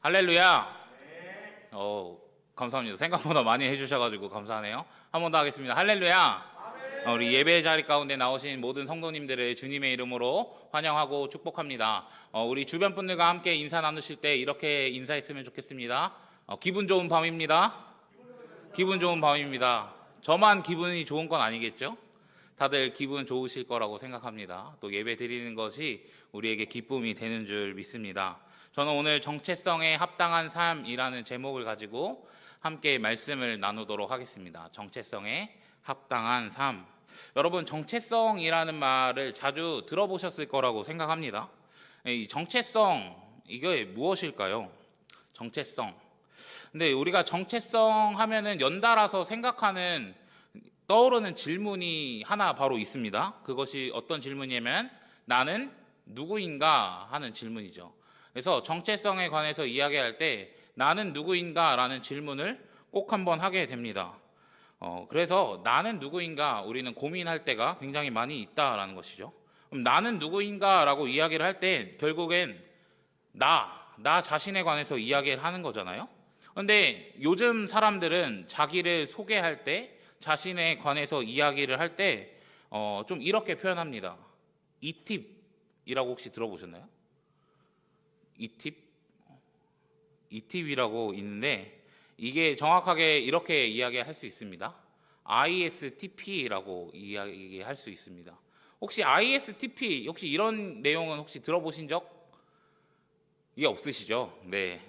할렐루야. 감사합니다. 생각보다 많이 해주셔가지고 감사하네요. 한 번 더 하겠습니다. 할렐루야. 우리 예배 자리 가운데 나오신 모든 성도님들을 주님의 이름으로 환영하고 축복합니다. 우리 주변 분들과 함께 인사 나누실 때 이렇게 인사했으면 좋겠습니다. 기분 좋은 밤입니다. 기분 좋은 밤입니다. 저만 기분이 좋은 건 아니겠죠? 다들 기분 좋으실 거라고 생각합니다. 또 예배 드리는 것이 우리에게 기쁨이 되는 줄 믿습니다. 저는 오늘 정체성에 합당한 삶이라는 제목을 가지고 함께 말씀을 나누도록 하겠습니다. 정체성에 합당한 삶. 여러분, 정체성이라는 말을 자주 들어보셨을 거라고 생각합니다. 이 정체성, 이게 무엇일까요? 정체성. 근데 우리가 정체성 하면은 연달아서 떠오르는 질문이 하나 바로 있습니다. 그것이 어떤 질문이냐면 나는 누구인가 하는 질문이죠. 그래서 정체성에 관해서 이야기할 때 나는 누구인가 라는 질문을 꼭 한번 하게 됩니다. 그래서 나는 누구인가 우리는 고민할 때가 굉장히 많이 있다라는 것이죠. 그럼 나는 누구인가 라고 이야기를 할 때 결국엔 나 자신에 관해서 이야기를 하는 거잖아요. 그런데 요즘 사람들은 자기를 소개할 때 자신에 관해서 이야기를 할 때 좀 이렇게 표현합니다. 이팁이라고 혹시 들어보셨나요? 이팁이라고 있는데 이게 정확하게 이렇게 이야기할 수 있습니다. ISTP라고 이야기할 수 있습니다. 혹시 ISTP 혹시 이런 내용은 혹시 들어보신 적 이게 없으시죠? 네.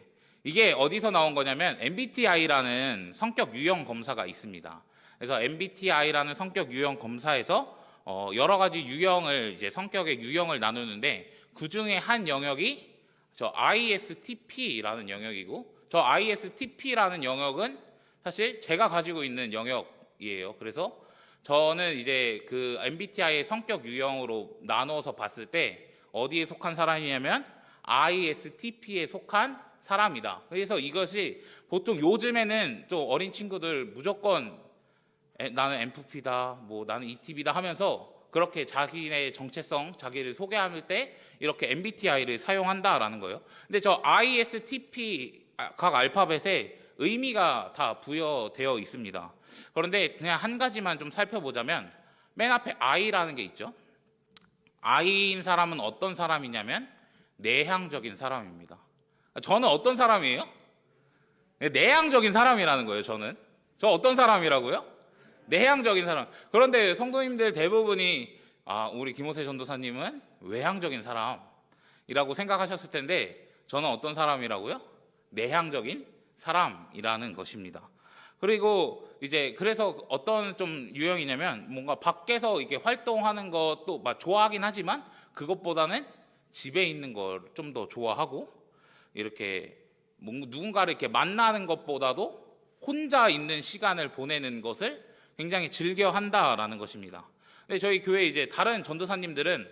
이게 어디서 나온 거냐면 MBTI라는 성격 유형 검사가 있습니다. 그래서 MBTI라는 성격 유형 검사에서 여러 가지 유형을 이제 성격의 유형을 나누는데 그 중에 한 영역이 저 ISTP라는 영역이고 저 ISTP라는 영역은 사실 제가 가지고 있는 영역이에요. 그래서 저는 이제 그 MBTI의 성격 유형으로 나누어서 봤을 때 어디에 속한 사람이냐면 ISTP에 속한 사람이다. 그래서 이것이 보통 요즘에는 또 어린 친구들 무조건 나는 MFP다, 뭐 나는 ETP다 하면서 그렇게 자기의 정체성, 자기를 소개할 때 이렇게 MBTI를 사용한다라는 거예요. 근데 저 ISTP 각 알파벳에 의미가 다 부여되어 있습니다. 그런데 그냥 한 가지만 좀 살펴보자면 맨 앞에 I라는 게 있죠. I인 사람은 어떤 사람이냐면 내향적인 사람입니다. 저는 어떤 사람이에요? 내향적인 사람이라는 거예요. 저 어떤 사람이라고요? 내향적인 사람. 그런데 성도님들 대부분이 우리 김호세 전도사님은 외향적인 사람이라고 생각하셨을 텐데 저는 어떤 사람이라고요? 내향적인 사람이라는 것입니다. 그리고 이제 그래서 어떤 좀 유형이냐면 뭔가 밖에서 이렇게 활동하는 것도 막 좋아하긴 하지만 그것보다는 집에 있는 걸 좀 더 좋아하고 이렇게 누군가를 이렇게 만나는 것보다도 혼자 있는 시간을 보내는 것을 굉장히 즐겨 한다라는 것입니다. 근데 저희 교회 이제 다른 전도사님들은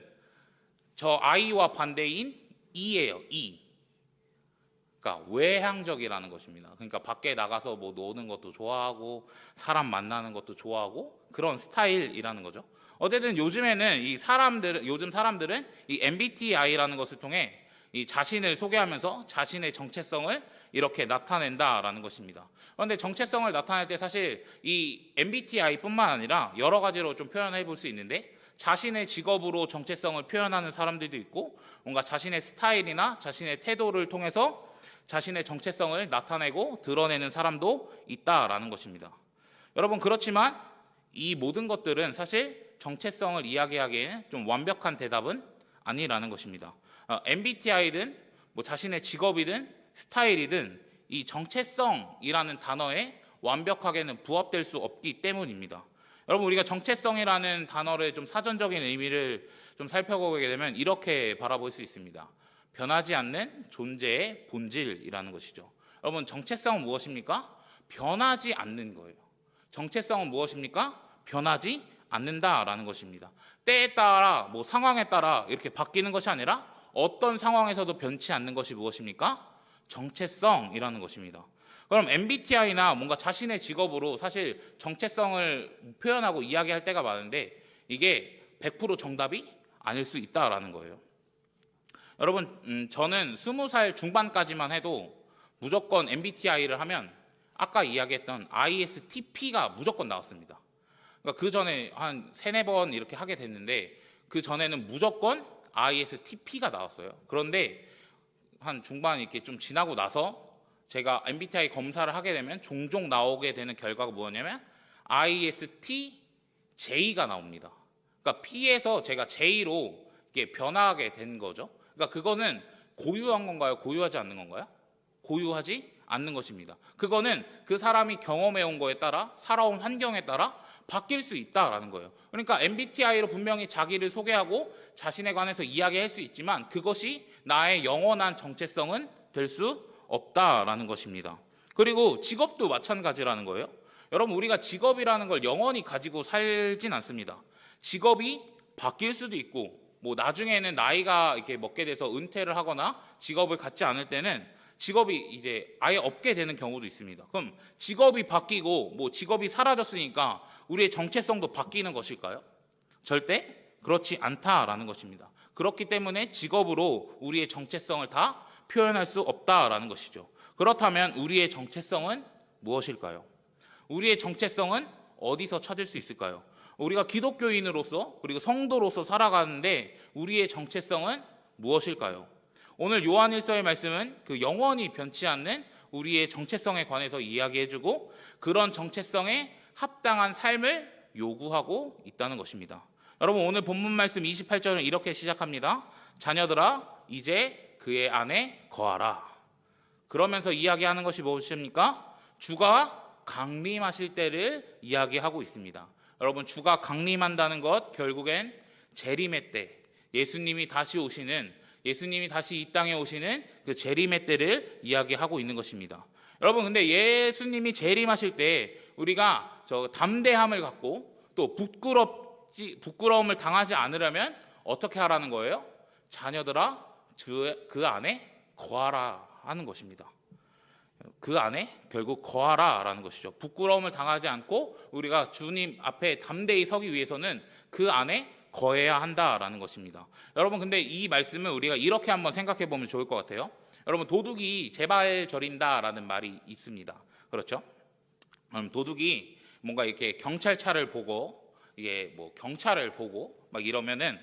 저 I와 반대인 E예요. E. 그러니까 외향적이라는 것입니다. 그러니까 밖에 나가서 뭐 노는 것도 좋아하고 사람 만나는 것도 좋아하고 그런 스타일이라는 거죠. 어쨌든 요즘 사람들은 이 MBTI라는 것을 통해 이 자신을 소개하면서 자신의 정체성을 이렇게 나타낸다라는 것입니다. 그런데 정체성을 나타낼 때 사실 이 MBTI뿐만 아니라 여러 가지로 좀 표현해 볼 수 있는데 자신의 직업으로 정체성을 표현하는 사람들도 있고 뭔가 자신의 스타일이나 자신의 태도를 통해서 자신의 정체성을 나타내고 드러내는 사람도 있다라는 것입니다. 여러분, 그렇지만 이 모든 것들은 사실 정체성을 이야기하기에는 좀 완벽한 대답은 아니라는 것입니다. MBTI든 뭐 자신의 직업이든 스타일이든 이 정체성이라는 단어에 완벽하게는 부합될 수 없기 때문입니다. 여러분, 우리가 정체성이라는 단어를 좀 사전적인 의미를 좀 살펴보게 되면 이렇게 바라볼 수 있습니다. 변하지 않는 존재의 본질이라는 것이죠. 여러분, 정체성은 무엇입니까? 변하지 않는 거예요. 정체성은 무엇입니까? 변하지 않는다라는 것입니다. 때에 따라 뭐 상황에 따라 이렇게 바뀌는 것이 아니라 어떤 상황에서도 변치 않는 것이 무엇입니까? 정체성이라는 것입니다. 그럼 MBTI나 뭔가 자신의 직업으로 사실 정체성을 표현하고 이야기할 때가 많은데 이게 100% 정답이 아닐 수 있다라는 거예요. 여러분, 저는 20살 중반까지만 해도 무조건 MBTI를 하면 아까 이야기했던 ISTP가 무조건 나왔습니다. 그러니까 그 전에 한 3-4번 이렇게 하게 됐는데 그 전에는 무조건 ISTP가 나왔어요. 그런데 한 중반 이렇게 좀 지나고 나서 제가 MBTI 검사를 하게 되면 종종 나오게 되는 결과가 뭐냐면 ISTJ가 나옵니다. 그러니까 P에서 제가 J로 이렇게 변화하게 된 거죠. 그러니까 그거는 고유한 건가요? 고유하지 않는 건가요? 고유하지 않는 것입니다. 그거는 그 사람이 경험해 온 거에 따라 살아온 환경에 따라 바뀔 수 있다라는 거예요. 그러니까 MBTI로 분명히 자기를 소개하고 자신에 관해서 이야기할 수 있지만 그것이 나의 영원한 정체성은 될 수 없다라는 것입니다. 그리고 직업도 마찬가지라는 거예요. 여러분, 우리가 직업이라는 걸 영원히 가지고 살진 않습니다. 직업이 바뀔 수도 있고 뭐 나중에는 나이가 이렇게 먹게 돼서 은퇴를 하거나 직업을 갖지 않을 때는 직업이 이제 아예 없게 되는 경우도 있습니다. 그럼 직업이 바뀌고 뭐 직업이 사라졌으니까 우리의 정체성도 바뀌는 것일까요? 절대 그렇지 않다라는 것입니다. 그렇기 때문에 직업으로 우리의 정체성을 다 표현할 수 없다라는 것이죠. 그렇다면 우리의 정체성은 무엇일까요? 우리의 정체성은 어디서 찾을 수 있을까요? 우리가 기독교인으로서 그리고 성도로서 살아가는데 우리의 정체성은 무엇일까요? 오늘 요한일서의 말씀은 그 영원히 변치 않는 우리의 정체성에 관해서 이야기해주고 그런 정체성에 합당한 삶을 요구하고 있다는 것입니다. 여러분, 오늘 본문 말씀 28절은 이렇게 시작합니다. 자녀들아 이제 그의 안에 거하라. 그러면서 이야기하는 것이 무엇입니까? 주가 강림하실 때를 이야기하고 있습니다. 여러분, 주가 강림한다는 것 결국엔 재림의 때, 예수님이 다시 이 땅에 오시는 그 재림의 때를 이야기하고 있는 것입니다. 여러분, 근데 예수님이 재림하실 때 우리가 담대함을 갖고 또 부끄러움을 당하지 않으려면 어떻게 하라는 거예요? 자녀들아 그 안에 거하라 하는 것입니다. 그 안에 결국 거하라라는 것이죠. 부끄러움을 당하지 않고 우리가 주님 앞에 담대히 서기 위해서는 그 안에 거해야 한다라는 것입니다. 여러분, 근데 이 말씀을 우리가 이렇게 한번 생각해 보면 좋을 것 같아요. 여러분, 도둑이 제발 저린다라는 말이 있습니다. 그렇죠? 도둑이 뭔가 이렇게 경찰차를 보고 이게 뭐 경찰을 보고 막 이러면은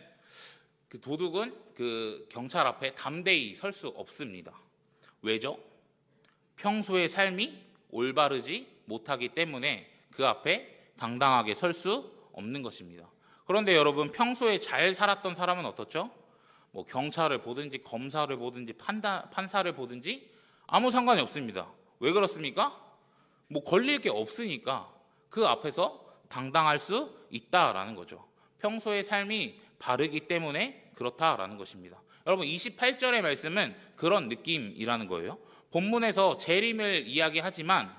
그 도둑은 그 경찰 앞에 담대히 설 수 없습니다. 왜죠? 평소의 삶이 올바르지 못하기 때문에 그 앞에 당당하게 설 수 없는 것입니다. 그런데 여러분, 평소에 잘 살았던 사람은 어떻죠? 뭐 경찰을 보든지 검사를 보든지 판사를 보든지 아무 상관이 없습니다. 왜 그렇습니까? 뭐 걸릴 게 없으니까 그 앞에서 당당할 수 있다라는 거죠. 평소의 삶이 바르기 때문에 그렇다라는 것입니다. 여러분, 28절의 말씀은 그런 느낌이라는 거예요. 본문에서 재림을 이야기하지만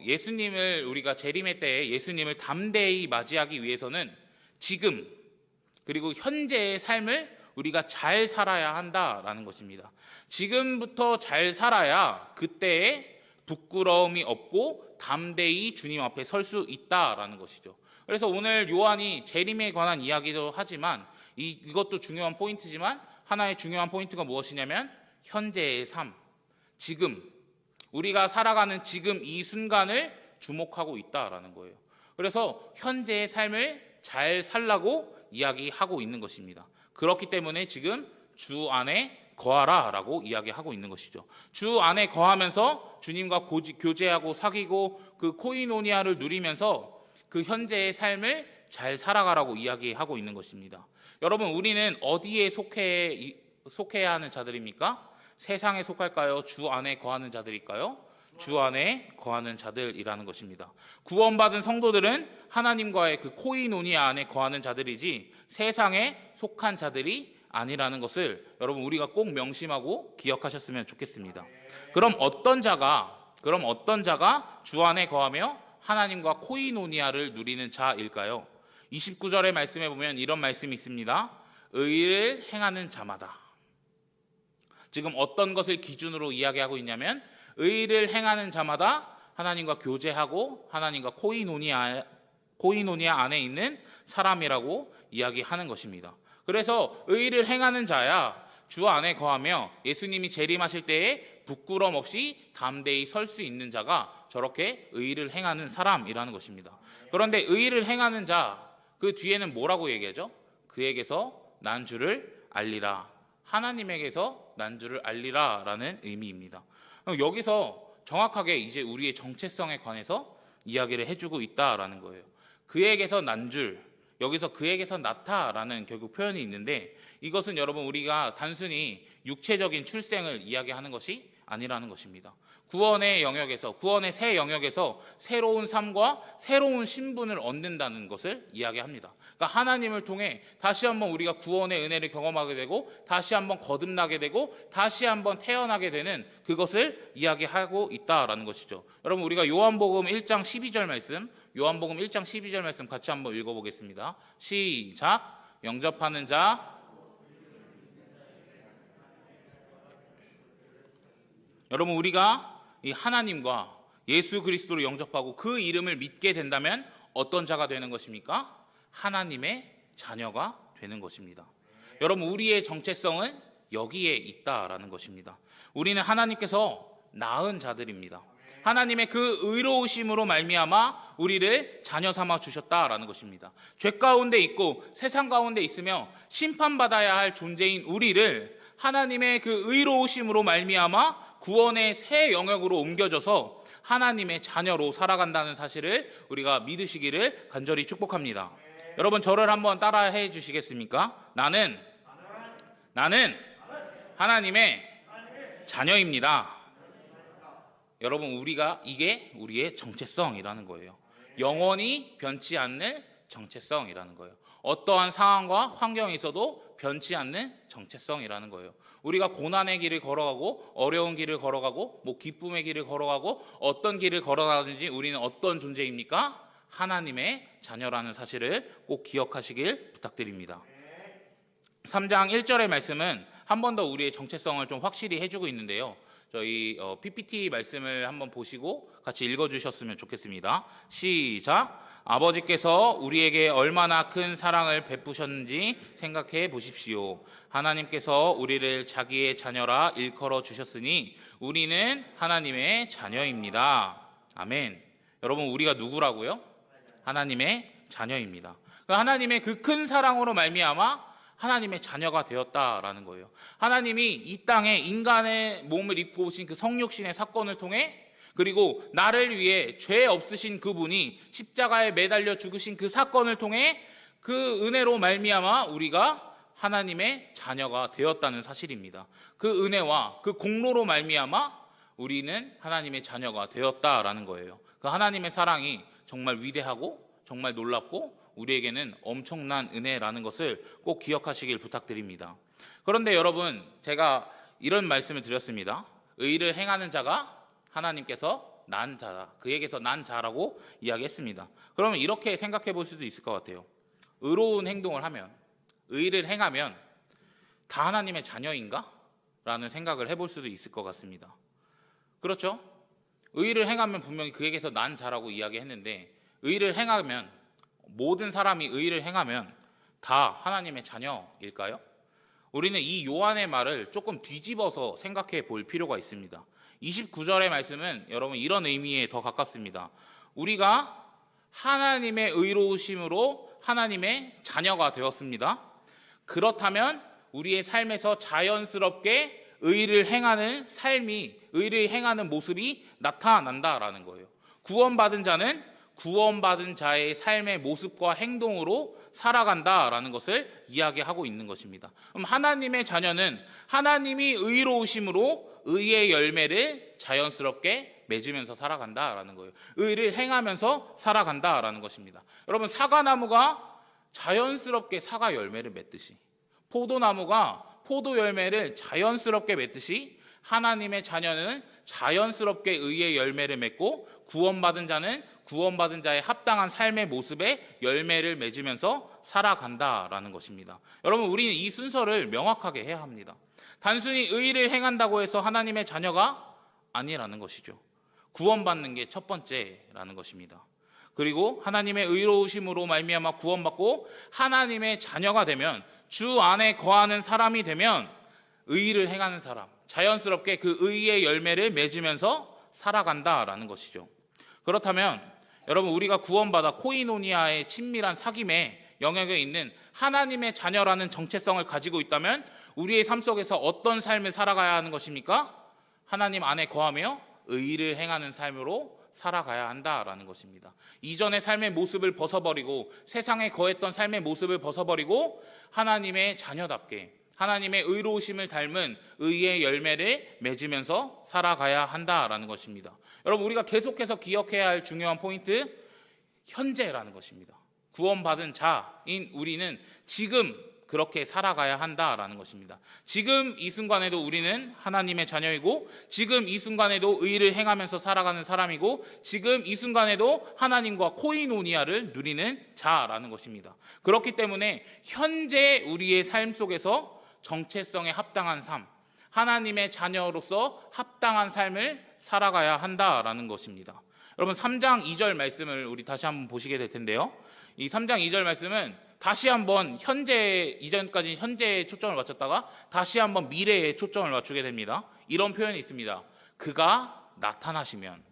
예수님을 우리가 재림의 때에 예수님을 담대히 맞이하기 위해서는 지금 그리고 현재의 삶을 우리가 잘 살아야 한다라는 것입니다. 지금부터 잘 살아야 그때에 부끄러움이 없고 담대히 주님 앞에 설 수 있다라는 것이죠. 그래서 오늘 요한이 재림에 관한 이야기도 하지만 이것도 중요한 포인트지만 하나의 중요한 포인트가 무엇이냐면 현재의 삶, 지금 우리가 살아가는 지금 이 순간을 주목하고 있다라는 거예요. 그래서 현재의 삶을 잘 살라고 이야기하고 있는 것입니다. 그렇기 때문에 지금 주 안에 거하라 라고 이야기하고 있는 것이죠. 주 안에 거하면서 주님과 교제하고 사귀고 그 코이노니아를 누리면서 그 현재의 삶을 잘 살아가라고 이야기하고 있는 것입니다. 여러분, 우리는 어디에 속해야 하는 자들입니까? 세상에 속할까요? 주 안에 거하는 자들일까요? 주 안에 거하는 자들이라는 것입니다. 구원받은 성도들은 하나님과의 그 코이노니아 안에 거하는 자들이지 세상에 속한 자들이 아니라는 것을 여러분, 우리가 꼭 명심하고 기억하셨으면 좋겠습니다. 그럼 어떤 자가 주 안에 거하며 하나님과 코이노니아를 누리는 자일까요? 29절의 말씀에 보면 이런 말씀이 있습니다. 의를 행하는 자마다. 지금 어떤 것을 기준으로 이야기하고 있냐면 의를 행하는 자마다 하나님과 교제하고 하나님과 코이노니아 안에 있는 사람이라고 이야기하는 것입니다. 그래서 의를 행하는 자야 주 안에 거하며 예수님이 재림하실 때에 부끄럼 없이 담대히 설 수 있는 자가 저렇게 의를 행하는 사람이라는 것입니다. 그런데 의를 행하는 자, 그 뒤에는 뭐라고 얘기하죠? 그에게서 난 줄을 알리라. 하나님에게서 난 줄을 알리라 라는 의미입니다. 여기서 정확하게 이제 우리의 정체성에 관해서 이야기를 해주고 있다라는 거예요. 그에게서 난 줄, 여기서 그에게서 나타라는 결국 표현이 있는데, 이것은 여러분 우리가 단순히 육체적인 출생을 이야기하는 것이 아니라는 것입니다. 구원의 영역에서, 구원의 새 영역에서 새로운 삶과 새로운 신분을 얻는다는 것을 이야기합니다. 그러니까 하나님을 통해 다시 한번 우리가 구원의 은혜를 경험하게 되고, 다시 한번 거듭나게 되고, 다시 한번 태어나게 되는 그것을 이야기하고 있다라는 것이죠. 여러분 우리가 요한복음 1장 12절 말씀, 요한복음 1장 12절 말씀 같이 한번 읽어보겠습니다. 시작. 영접하는 자, 여러분 우리가 이 하나님과 예수 그리스도를 영접하고 그 이름을 믿게 된다면 어떤 자가 되는 것입니까? 하나님의 자녀가 되는 것입니다. 여러분 우리의 정체성은 여기에 있다라는 것입니다. 우리는 하나님께서 낳은 자들입니다. 하나님의 그 의로우심으로 말미암아 우리를 자녀 삼아 주셨다라는 것입니다. 죄 가운데 있고 세상 가운데 있으며 심판받아야 할 존재인 우리를 하나님의 그 의로우심으로 말미암아 구원의 새 영역으로 옮겨져서 하나님의 자녀로 살아간다는 사실을 우리가 믿으시기를 간절히 축복합니다. 여러분 저를 한번 따라해 주시겠습니까? 나는 하나님의 자녀입니다. 여러분 우리가 이게 우리의 정체성이라는 거예요. 영원히 변치 않는 정체성이라는 거예요. 어떠한 상황과 환경에 있어도 변치 않는 정체성이라는 거예요. 우리가 고난의 길을 걸어가고 어려운 길을 걸어가고 기쁨의 길을 걸어가고 어떤 길을 걸어가든지 우리는 어떤 존재입니까? 하나님의 자녀라는 사실을 꼭 기억하시길 부탁드립니다. 3장 1절의 말씀은 한 번 더 우리의 정체성을 좀 확실히 해주고 있는데요. 저희 PPT 말씀을 한번 보시고 같이 읽어주셨으면 좋겠습니다. 시작. 아버지께서 우리에게 얼마나 큰 사랑을 베푸셨는지 생각해 보십시오. 하나님께서 우리를 자기의 자녀라 일컬어 주셨으니 우리는 하나님의 자녀입니다. 아멘. 여러분 우리가 누구라고요? 하나님의 자녀입니다. 하나님의 그 큰 사랑으로 말미암아 하나님의 자녀가 되었다라는 거예요. 하나님이 이 땅에 인간의 몸을 입고 오신 그 성육신의 사건을 통해, 그리고 나를 위해 죄 없으신 그분이 십자가에 매달려 죽으신 그 사건을 통해 그 은혜로 말미암아 우리가 하나님의 자녀가 되었다는 사실입니다. 그 은혜와 그 공로로 말미암아 우리는 하나님의 자녀가 되었다라는 거예요. 그 하나님의 사랑이 정말 위대하고 정말 놀랍고 우리에게는 엄청난 은혜라는 것을 꼭 기억하시길 부탁드립니다. 그런데 여러분 제가 이런 말씀을 드렸습니다. 의를 행하는 자가 하나님께서 난 자다, 그에게서 난 자라고 이야기했습니다. 그러면 이렇게 생각해 볼 수도 있을 것 같아요. 의로운 행동을 하면, 의를 행하면 다 하나님의 자녀인가? 라는 생각을 해볼 수도 있을 것 같습니다. 그렇죠? 의를 행하면 분명히 그에게서 난 자라고 이야기했는데, 의를 행하면, 모든 사람이 의를 행하면 다 하나님의 자녀일까요? 우리는 이 요한의 말을 조금 뒤집어서 생각해 볼 필요가 있습니다. 29절의 말씀은 여러분 이런 의미에 더 가깝습니다. 우리가 하나님의 의로우심으로 하나님의 자녀가 되었습니다. 그렇다면 우리의 삶에서 자연스럽게 의를 행하는 삶이, 의를 행하는 모습이 나타난다라는 거예요. 구원받은 자는 구원받은 자의 삶의 모습과 행동으로 살아간다라는 것을 이야기하고 있는 것입니다. 그럼 하나님의 자녀는 하나님이 의로우심으로 의의 열매를 자연스럽게 맺으면서 살아간다라는 거예요. 의를 행하면서 살아간다라는 것입니다. 여러분 사과나무가 자연스럽게 사과 열매를 맺듯이, 포도나무가 포도 열매를 자연스럽게 맺듯이 하나님의 자녀는 자연스럽게 의의 열매를 맺고 구원받은 자는 구원받은 자의 합당한 삶의 모습에 열매를 맺으면서 살아간다라는 것입니다. 여러분 우리는 이 순서를 명확하게 해야 합니다. 단순히 의를 행한다고 해서 하나님의 자녀가 아니라는 것이죠. 구원받는 게 첫 번째라는 것입니다. 그리고 하나님의 의로우심으로 말미암아 구원받고 하나님의 자녀가 되면, 주 안에 거하는 사람이 되면 의의를 행하는 사람, 자연스럽게 그 의의의 열매를 맺으면서 살아간다라는 것이죠. 그렇다면 여러분, 우리가 구원받아 코이노니아의 친밀한 사귐의 영역에 있는 하나님의 자녀라는 정체성을 가지고 있다면 우리의 삶 속에서 어떤 삶을 살아가야 하는 것입니까? 하나님 안에 거하며 의의를 행하는 삶으로 살아가야 한다라는 것입니다. 이전의 삶의 모습을 벗어버리고 세상에 거했던 삶의 모습을 벗어버리고 하나님의 자녀답게 하나님의 의로우심을 닮은 의의 열매를 맺으면서 살아가야 한다라는 것입니다. 여러분, 우리가 계속해서 기억해야 할 중요한 포인트, 현재라는 것입니다. 구원받은 자인 우리는 지금 그렇게 살아가야 한다라는 것입니다. 지금 이 순간에도 우리는 하나님의 자녀이고, 지금 이 순간에도 의를 행하면서 살아가는 사람이고, 지금 이 순간에도 하나님과 코이노니아를 누리는 자라는 것입니다. 그렇기 때문에 현재 우리의 삶 속에서 정체성에 합당한 삶, 하나님의 자녀로서 합당한 삶을 살아가야 한다라는 것입니다. 여러분, 3장 2절 말씀을 우리 다시 한번 보시게 될 텐데요. 이 3장 2절 말씀은 다시 한번 현재, 이전까지 현재에 초점을 맞췄다가 다시 한번 미래에 초점을 맞추게 됩니다. 이런 표현이 있습니다. 그가 나타나시면.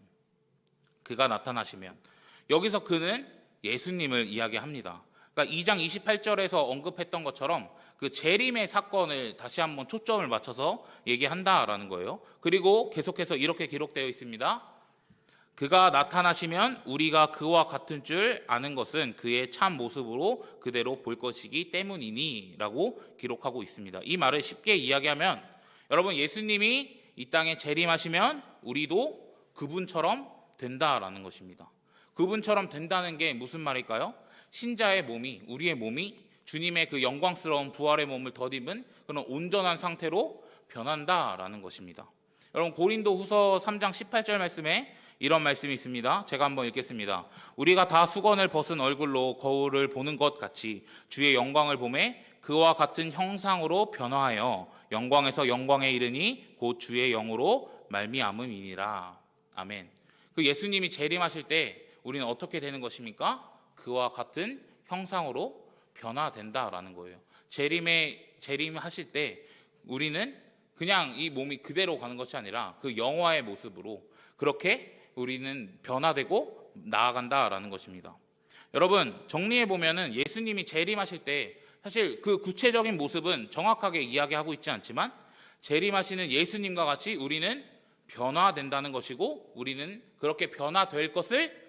여기서 그는 예수님을 이야기합니다. 그러니까 2장 28절에서 언급했던 것처럼 그 재림의 사건을 다시 한번 초점을 맞춰서 얘기한다라는 거예요. 그리고 계속해서 이렇게 기록되어 있습니다. 그가 나타나시면 우리가 그와 같은 줄 아는 것은 그의 참 모습으로 그대로 볼 것이기 때문이니 라고 기록하고 있습니다. 이 말을 쉽게 이야기하면, 여러분, 예수님이 이 땅에 재림하시면 우리도 그분처럼 된다라는 것입니다. 그분처럼 된다는 게 무슨 말일까요? 신자의 몸이, 우리의 몸이 주님의 그 영광스러운 부활의 몸을 덧입은 그런 온전한 상태로 변한다라는 것입니다. 여러분, 고린도후서 3장 18절 말씀에 이런 말씀이 있습니다. 제가 한번 읽겠습니다. 우리가 다 수건을 벗은 얼굴로 거울을 보는 것 같이 주의 영광을 보매 그와 같은 형상으로 변화하여 영광에서 영광에 이르니 곧 주의 영으로 말미암음이니라. 아멘. 그 예수님이 재림하실 때 우리는 어떻게 되는 것입니까? 그와 같은 형상으로 변화된다라는 거예요. 재림하실 때 우리는 그냥 이 몸이 그대로 가는 것이 아니라 그 영화의 모습으로 그렇게 우리는 변화되고 나아간다라는 것입니다. 여러분, 정리해 보면은 예수님이 재림하실 때 사실 그 구체적인 모습은 정확하게 이야기하고 있지 않지만 재림하시는 예수님과 같이 우리는 변화된다는 것이고, 우리는 그렇게 변화될 것을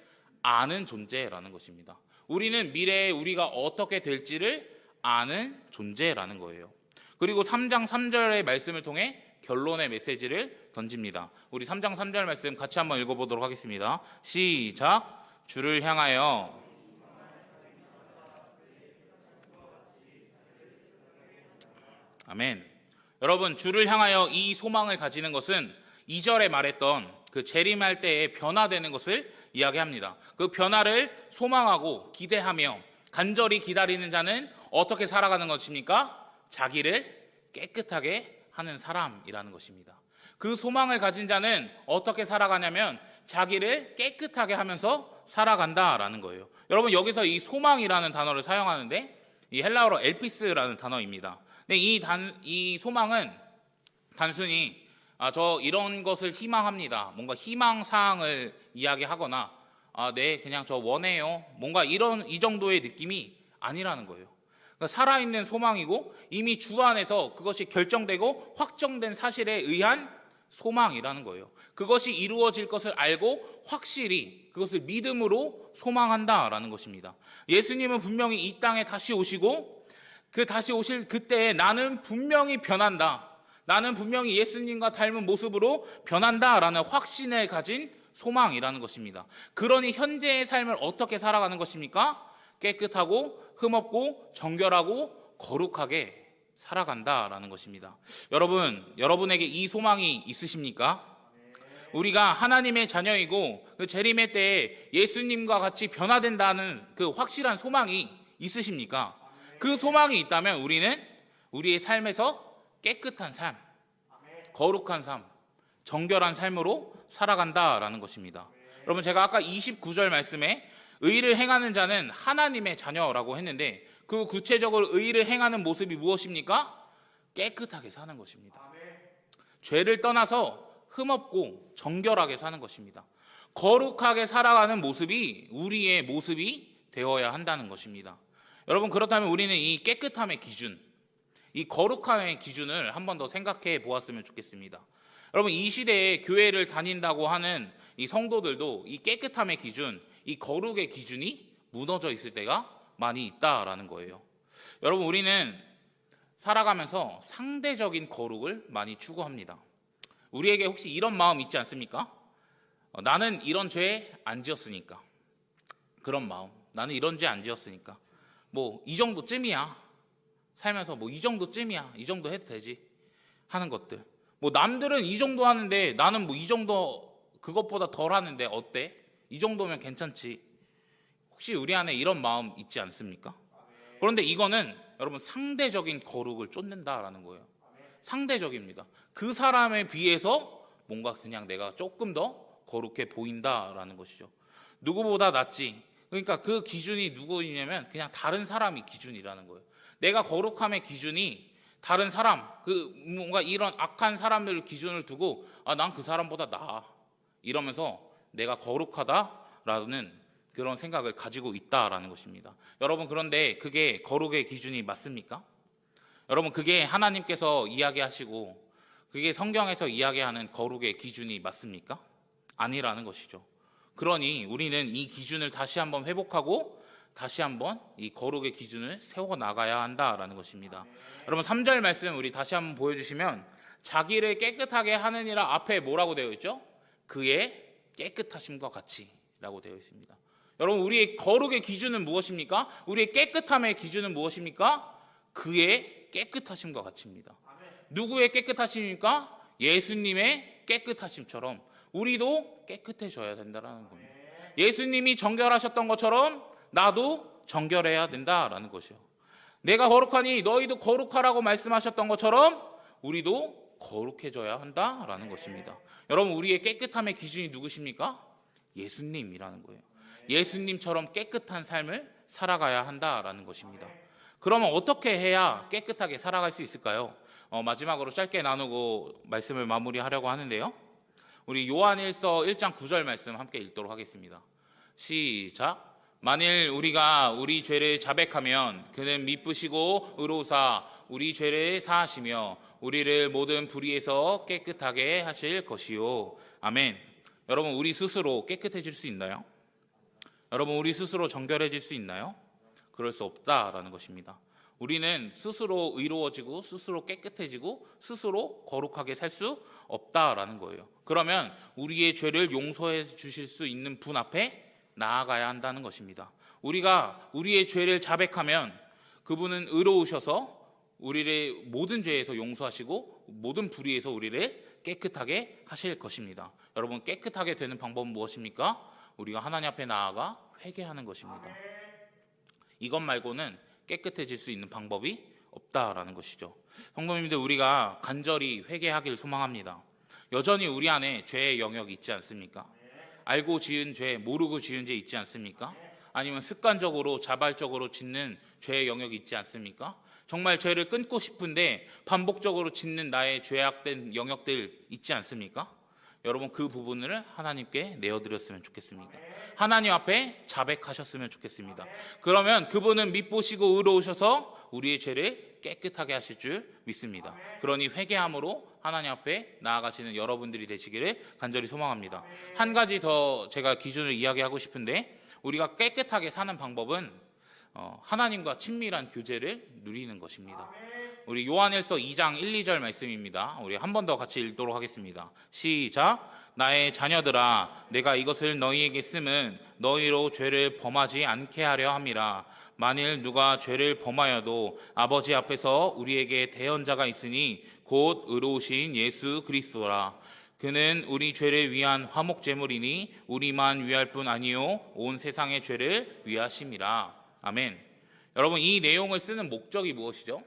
아는 존재라는 것입니다. 우리는 미래에 우리가 어떻게 될지를 아는 존재라는 거예요. 그리고 3장 3절의 말씀을 통해 결론의 메시지를 던집니다. 우리 3장 3절 말씀 같이 한번 읽어보도록 하겠습니다. 시작. 주를 향하여 아멘. 여러분, 주를 향하여 이 소망을 가지는 것은 2절에 말했던 그 재림할 때에 변화되는 것을 이야기합니다. 그 변화를 소망하고 기대하며 간절히 기다리는 자는 어떻게 살아가는 것입니까? 자기를 깨끗하게 하는 사람이라는 것입니다. 그 소망을 가진 자는 어떻게 살아가냐면 자기를 깨끗하게 하면서 살아간다라는 거예요. 여러분, 여기서 이 소망이라는 단어를 사용하는데 이 헬라어로 엘피스라는 단어입니다. 근데 이 소망은 단순히 저 이런 것을 희망합니다, 뭔가 희망사항을 이야기하거나 네, 그냥 저 원해요, 뭔가 이 정도의 느낌이 아니라는 거예요. 그러니까 살아있는 소망이고 이미 주 안에서 그것이 결정되고 확정된 사실에 의한 소망이라는 거예요. 그것이 이루어질 것을 알고 확실히 그것을 믿음으로 소망한다라는 것입니다. 예수님은 분명히 이 땅에 다시 오시고 그 다시 오실 그때에 나는 분명히 변한다, 나는 분명히 예수님과 닮은 모습으로 변한다라는 확신을 가진 소망이라는 것입니다. 그러니 현재의 삶을 어떻게 살아가는 것입니까? 깨끗하고 흠없고 정결하고 거룩하게 살아간다라는 것입니다. 여러분에게 이 소망이 있으십니까? 우리가 하나님의 자녀이고 그 재림의 때에 예수님과 같이 변화된다는 그 확실한 소망이 있으십니까? 그 소망이 있다면 우리는 우리의 삶에서 깨끗한 삶, 거룩한 삶, 정결한 삶으로 살아간다라는 것입니다. 여러분, 제가 아까 29절 말씀에 의를 행하는 자는 하나님의 자녀라고 했는데 그 구체적으로 의를 행하는 모습이 무엇입니까? 깨끗하게 사는 것입니다. 죄를 떠나서 흠없고 정결하게 사는 것입니다. 거룩하게 살아가는 모습이 우리의 모습이 되어야 한다는 것입니다. 여러분, 그렇다면 우리는 이 깨끗함의 기준, 이 거룩함의 기준을 한 번 더 생각해 보았으면 좋겠습니다. 여러분, 이 시대에 교회를 다닌다고 하는 이 성도들도 이 깨끗함의 기준, 이 거룩의 기준이 무너져 있을 때가 많이 있다라는 거예요. 여러분, 우리는 살아가면서 상대적인 거룩을 많이 추구합니다. 우리에게 혹시 이런 마음 있지 않습니까? 나는 이런 죄 안 지었으니까. 그런 마음. 나는 이런 죄 안 지었으니까. 뭐 이 정도쯤이야. 살면서 뭐 이 정도쯤이야. 이 정도 해도 되지. 하는 것들. 뭐 남들은 이 정도 하는데 나는 뭐 이 정도 그것보다 덜 하는데 어때? 이 정도면 괜찮지. 혹시 우리 안에 이런 마음 있지 않습니까? 그런데 이거는 여러분 상대적인 거룩을 쫓는다라는 거예요. 상대적입니다. 그 사람에 비해서 뭔가 그냥 내가 조금 더 거룩해 보인다라는 것이죠. 누구보다 낫지. 그러니까 그 기준이 누구이냐면 그냥 다른 사람이 기준이라는 거예요. 내가 거룩함의 기준이 다른 사람, 그 뭔가 이런 악한 사람들 기준을 두고 난 그 사람보다 나아. 이러면서 내가 거룩하다라는 그런 생각을 가지고 있다라는 것입니다. 여러분, 그런데 그게 거룩의 기준이 맞습니까? 여러분, 그게 하나님께서 이야기하시고 그게 성경에서 이야기하는 거룩의 기준이 맞습니까? 아니라는 것이죠. 그러니 우리는 이 기준을 다시 한번 회복하고 다시 한번 이 거룩의 기준을 세워 나가야 한다라는 것입니다. 여러분, 3절 말씀 우리 다시 한번 보여주시면 자기를 깨끗하게 하느니라 앞에 뭐라고 되어 있죠? 그의 깨끗하심과 같이 라고 되어 있습니다. 여러분, 우리의 거룩의 기준은 무엇입니까? 우리의 깨끗함의 기준은 무엇입니까? 그의 깨끗하심과 같이입니다. 누구의 깨끗하심입니까? 예수님의 깨끗하심처럼 우리도 깨끗해져야 된다는 겁니다. 예수님이 정결하셨던 것처럼 나도 정결해야 된다라는 것이요. 내가 거룩하니 너희도 거룩하라고 말씀하셨던 것처럼 우리도 거룩해져야 한다라는 것입니다. 여러분, 우리의 깨끗함의 기준이 누구십니까? 예수님이라는 거예요. 예수님처럼 깨끗한 삶을 살아가야 한다라는 것입니다. 그러면 어떻게 해야 깨끗하게 살아갈 수 있을까요? 마지막으로 짧게 나누고 말씀을 마무리하려고 하는데요. 우리 요한일서 1장 9절 말씀 함께 읽도록 하겠습니다. 시작. 만일 우리가 우리 죄를 자백하면 그는 미쁘시고 의로우사 우리 죄를 사하시며 우리를 모든 불의에서 깨끗하게 하실 것이요. 아멘. 여러분, 우리 스스로 깨끗해질 수 있나요? 여러분, 우리 스스로 정결해질 수 있나요? 그럴 수 없다라는 것입니다. 우리는 스스로 의로워지고 스스로 깨끗해지고 스스로 거룩하게 살 수 없다라는 거예요. 그러면 우리의 죄를 용서해 주실 수 있는 분 앞에 나아가야 한다는 것입니다. 우리가 우리의 죄를 자백하면 그분은 의로우셔서 우리를 모든 죄에서 용서하시고 모든 불의에서 우리를 깨끗하게 하실 것입니다. 여러분, 깨끗하게 되는 방법은 무엇입니까? 우리가 하나님 앞에 나아가 회개하는 것입니다. 이것 말고는 깨끗해질 수 있는 방법이 없다라는 것이죠. 성도님들, 우리가 간절히 회개하길 소망합니다. 여전히 우리 안에 죄의 영역이 있지 않습니까? 알고 지은 죄, 모르고 지은 죄 있지 않습니까? 아니면 습관적으로 자발적으로 짓는 죄의 영역이 있지 않습니까? 정말 죄를 끊고 싶은데 반복적으로 짓는 나의 죄악된 영역들 있지 않습니까? 여러분, 그 부분을 하나님께 내어드렸으면 좋겠습니다. 하나님 앞에 자백하셨으면 좋겠습니다. 그러면 그분은 미쁘시고 의로우셔서 우리의 죄를 깨끗하게 하실 줄 믿습니다. 그러니 회개함으로 하나님 앞에 나아가시는 여러분들이 되시기를 간절히 소망합니다. 한 가지 더 제가 기준을 이야기하고 싶은데, 우리가 깨끗하게 사는 방법은 하나님과 친밀한 교제를 누리는 것입니다. 우리 요한일서 2장 1, 2절 말씀입니다. 우리 한 번 더 같이 읽도록 하겠습니다. 시작. 나의 자녀들아, 내가 이것을 너희에게 쓰면 너희로 죄를 범하지 않게 하려 함이라. 만일 누가 죄를 범하여도 아버지 앞에서 우리에게 대언자가 있으니 곧 의로우신 예수 그리스도라. 그는 우리 죄를 위한 화목제물이니 우리만 위할 뿐 아니요 온 세상의 죄를 위하심이라. 아멘. 여러분, 이 내용을 쓰는 목적이 무엇이죠?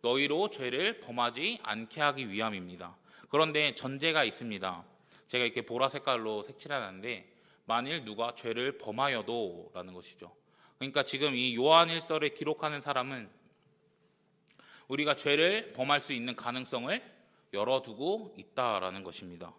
너희로 죄를 범하지 않게 하기 위함입니다. 그런데 전제가 있습니다. 제가 이렇게 보라 색깔로 색칠해놨는데, 만일 누가 죄를 범하여도 라는 것이죠. 그러니까 지금 이 요한일서를 기록하는 사람은 우리가 죄를 범할 수 있는 가능성을 열어두고 있다라는 것입니다.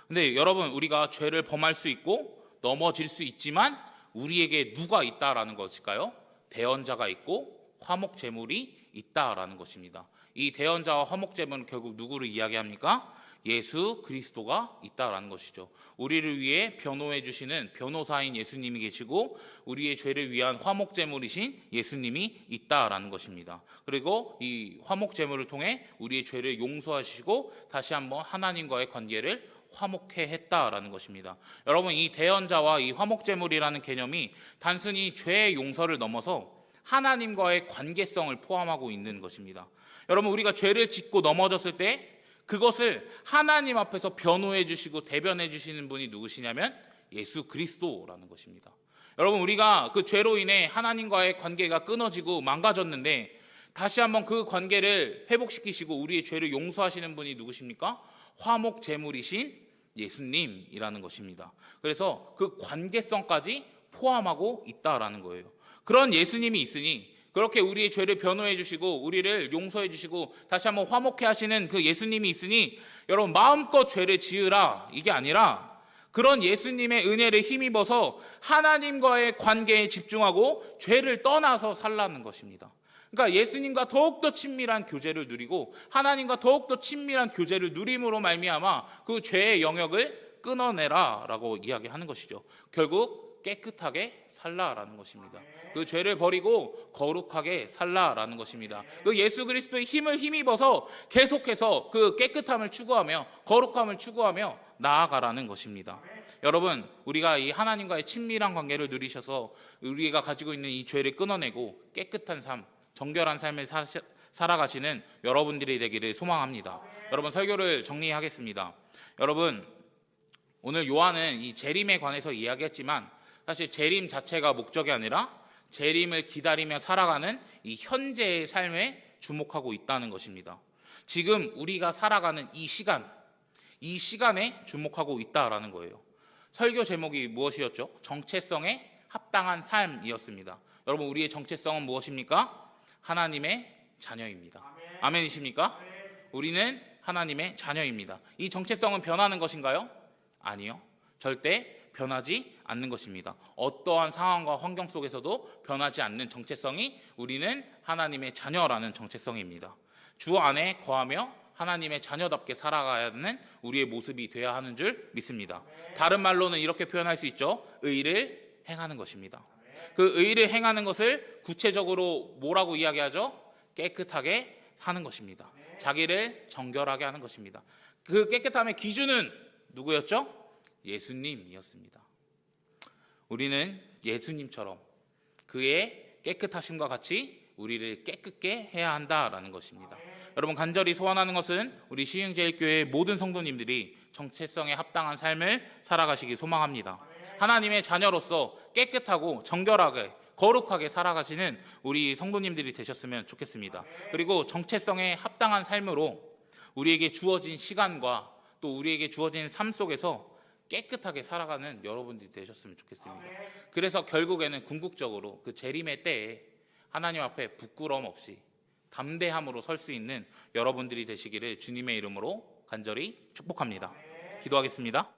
근데 여러분, 우리가 죄를 범할 수 있고 넘어질 수 있지만 우리에게 누가 있다라는 것일까요? 대언자가 있고 화목 제물이 있다라는 것입니다. 이 대언자와 화목 제물은 결국 누구를 이야기합니까? 예수 그리스도가 있다라는 것이죠. 우리를 위해 변호해 주시는 변호사인 예수님이 계시고 우리의 죄를 위한 화목 제물이신 예수님이 있다라는 것입니다. 그리고 이 화목 제물을 통해 우리의 죄를 용서하시고 다시 한번 하나님과의 관계를 화목해 했다라는 것입니다. 여러분, 이 대언자와 이 화목 제물이라는 개념이 단순히 죄의 용서를 넘어서 하나님과의 관계성을 포함하고 있는 것입니다. 여러분, 우리가 죄를 짓고 넘어졌을 때 그것을 하나님 앞에서 변호해 주시고 대변해 주시는 분이 누구시냐면 예수 그리스도라는 것입니다. 여러분, 우리가 그 죄로 인해 하나님과의 관계가 끊어지고 망가졌는데 다시 한번 그 관계를 회복시키시고 우리의 죄를 용서하시는 분이 누구십니까? 화목 제물이신 예수님이라는 것입니다. 그래서 그 관계성까지 포함하고 있다라는 거예요. 그런 예수님이 있으니, 그렇게 우리의 죄를 변호해 주시고 우리를 용서해 주시고 다시 한번 화목해 하시는 그 예수님이 있으니 여러분, 마음껏 죄를 지으라, 이게 아니라 그런 예수님의 은혜를 힘입어서 하나님과의 관계에 집중하고 죄를 떠나서 살라는 것입니다. 그러니까 예수님과 더욱더 친밀한 교제를 누리고 하나님과 더욱더 친밀한 교제를 누림으로 말미암아 그 죄의 영역을 끊어내라라고 이야기하는 것이죠. 결국 깨끗하게 살라라는 것입니다. 그 죄를 버리고 거룩하게 살라라는 것입니다. 그 예수 그리스도의 힘을 힘입어서 계속해서 그 깨끗함을 추구하며 거룩함을 추구하며 나아가라는 것입니다. 여러분, 우리가 이 하나님과의 친밀한 관계를 누리셔서 우리가 가지고 있는 이 죄를 끊어내고 깨끗한 삶, 정결한 삶을 살아가시는 여러분들이 되기를 소망합니다. 여러분, 설교를 정리하겠습니다. 여러분, 오늘 요한은 이 재림에 관해서 이야기했지만 사실 재림 자체가 목적이 아니라 재림을 기다리며 살아가는 이 현재의 삶에 주목하고 있다는 것입니다. 지금 우리가 살아가는 이 시간에 주목하고 있다라는 거예요. 설교 제목이 무엇이었죠? 정체성에 합당한 삶이었습니다. 여러분, 우리의 정체성은 무엇입니까? 하나님의 자녀입니다. 아멘이십니까? 우리는 하나님의 자녀입니다. 이 정체성은 변하는 것인가요? 아니요, 절대 변하지 않는 것입니다. 어떠한 상황과 환경 속에서도 변하지 않는 정체성이 우리는 하나님의 자녀라는 정체성입니다. 주 안에 거하며 하나님의 자녀답게 살아가야 하는 우리의 모습이 되어야 하는 줄 믿습니다. 다른 말로는 이렇게 표현할 수 있죠. 의를 행하는 것입니다. 그 의를 행하는 것을 구체적으로 뭐라고 이야기하죠? 깨끗하게 사는 것입니다. 자기를 정결하게 하는 것입니다. 그 깨끗함의 기준은 누구였죠? 예수님이었습니다. 우리는 예수님처럼 그의 깨끗하심과 같이 우리를 깨끗게 해야 한다라는 것입니다. 여러분, 간절히 소원하는 것은 우리 시흥제일교회의 모든 성도님들이 정체성에 합당한 삶을 살아가시기 소망합니다. 하나님의 자녀로서 깨끗하고 정결하게 거룩하게 살아가시는 우리 성도님들이 되셨으면 좋겠습니다. 그리고 정체성에 합당한 삶으로 우리에게 주어진 시간과 또 우리에게 주어진 삶 속에서 깨끗하게 살아가는 여러분들이 되셨으면 좋겠습니다. 그래서 결국에는 궁극적으로 그 재림의 때에 하나님 앞에 부끄러움 없이 담대함으로 설 수 있는 여러분들이 되시기를 주님의 이름으로 간절히 축복합니다. 기도하겠습니다.